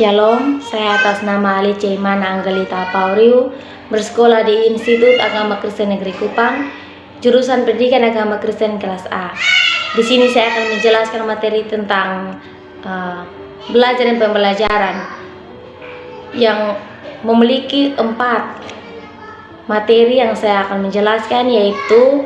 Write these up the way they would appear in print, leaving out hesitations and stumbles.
Shalom, saya atas nama Ali Ceimana Anggelita Pauriu, bersekolah di Institut Agama Kristen Negeri Kupang, jurusan Pendidikan Agama Kristen kelas A. Di sini saya akan menjelaskan materi tentang belajar dan pembelajaran yang memiliki 4 materi yang saya akan menjelaskan, yaitu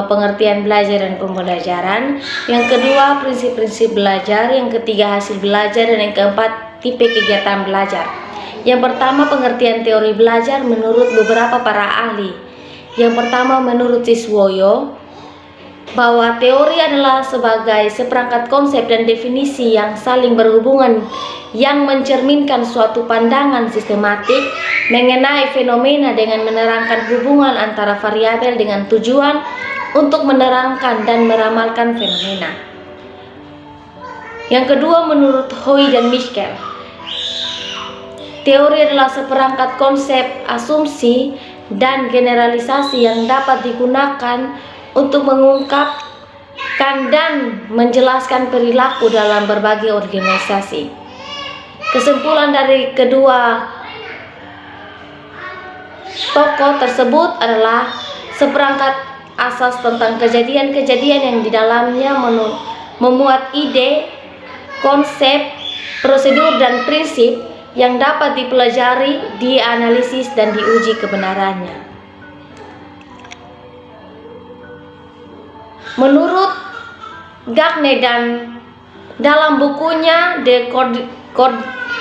pengertian belajar dan pembelajaran, yang kedua prinsip-prinsip belajar, yang ketiga hasil belajar, dan yang keempat tipe kegiatan belajar. Yang pertama, pengertian teori belajar menurut beberapa para ahli. Yang pertama, menurut Siswoyo, bahwa teori adalah sebagai seperangkat konsep dan definisi yang saling berhubungan yang mencerminkan suatu pandangan sistematik mengenai fenomena dengan menerangkan hubungan antara variabel dengan tujuan untuk menerangkan dan meramalkan fenomena. Yang kedua, menurut Hoy dan Mischel, teori adalah seperangkat konsep, asumsi, dan generalisasi yang dapat digunakan untuk mengungkapkan dan menjelaskan perilaku dalam berbagai organisasi. Kesimpulan dari kedua tokoh tersebut adalah seperangkat asas tentang kejadian-kejadian yang di dalamnya memuat ide, konsep, prosedur, dan prinsip yang dapat dipelajari, dianalisis, dan diuji kebenarannya. Menurut Gagne dan dalam bukunya The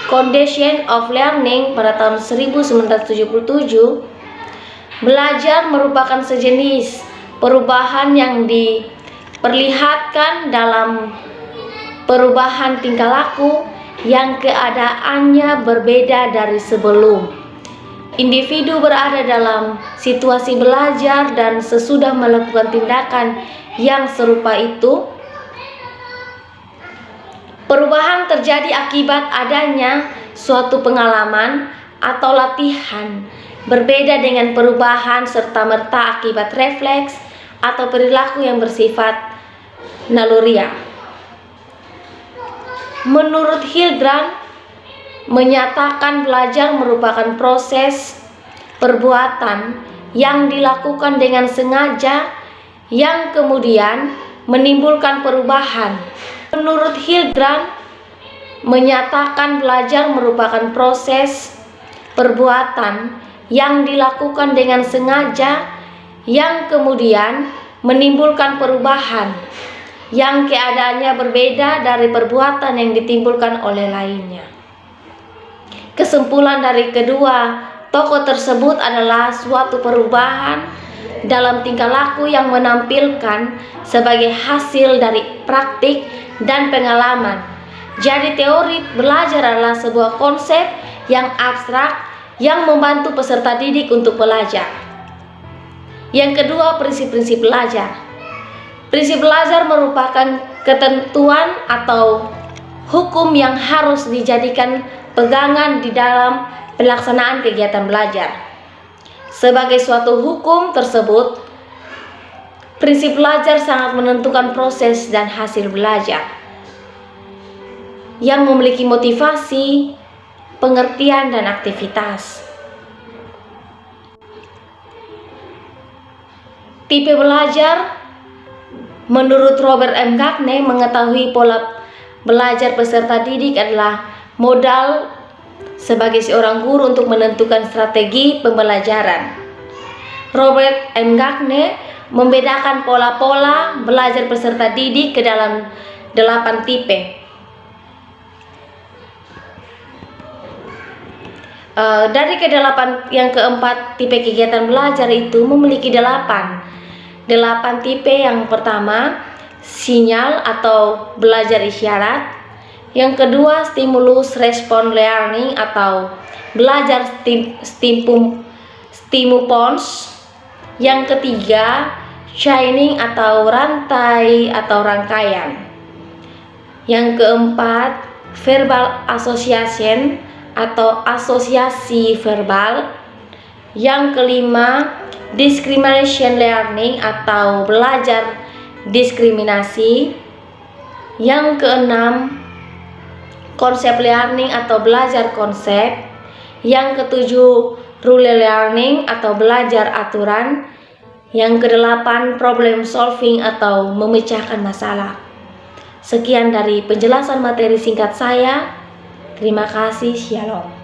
Condition of Learning pada tahun 1977, belajar merupakan sejenis perubahan yang diperlihatkan dalam perubahan tingkah laku yang keadaannya berbeda dari sebelum. Individu berada dalam situasi belajar dan sesudah melakukan tindakan yang serupa itu, perubahan terjadi akibat adanya suatu pengalaman atau latihan, berbeda dengan perubahan serta-merta akibat refleks atau perilaku yang bersifat naluriah. Menurut Hilbrand, menyatakan belajar merupakan proses perbuatan yang dilakukan dengan sengaja yang kemudian menimbulkan perubahan. Menurut Hilbrand, menyatakan belajar merupakan proses perbuatan yang dilakukan dengan sengaja yang kemudian menimbulkan perubahan yang keadaannya berbeda dari perbuatan yang ditimbulkan oleh lainnya. Kesimpulan dari kedua tokoh tersebut adalah suatu perubahan dalam tingkah laku yang menampilkan sebagai hasil dari praktik dan pengalaman. Jadi teori belajar adalah sebuah konsep yang abstrak yang membantu peserta didik untuk belajar. Yang kedua, prinsip-prinsip belajar. Prinsip belajar merupakan ketentuan atau hukum yang harus dijadikan pegangan di dalam pelaksanaan kegiatan belajar. Sebagai suatu hukum tersebut, prinsip belajar sangat menentukan proses dan hasil belajar yang memiliki motivasi, pengertian, dan aktivitas. Tipe belajar menurut Robert M. Gagne, mengetahui pola belajar peserta didik adalah modal sebagai seorang guru untuk menentukan strategi pembelajaran. Robert M. Gagne membedakan pola-pola belajar peserta didik ke dalam 8 tipe. Dari ke-8 yang keempat, tipe kegiatan belajar itu memiliki 8 tipe. Yang pertama, sinyal atau belajar isyarat. Yang kedua, stimulus respon learning atau belajar stimupons. Yang ketiga, chaining atau rantai atau rangkaian. Yang keempat, verbal association atau asosiasi verbal. Yang kelima, discrimination learning atau belajar diskriminasi. Yang keenam, konsep learning atau belajar konsep. Yang ketujuh, rule learning atau belajar aturan. Yang kedelapan, problem solving atau memecahkan masalah. Sekian dari penjelasan materi singkat saya. Terima kasih, shalom.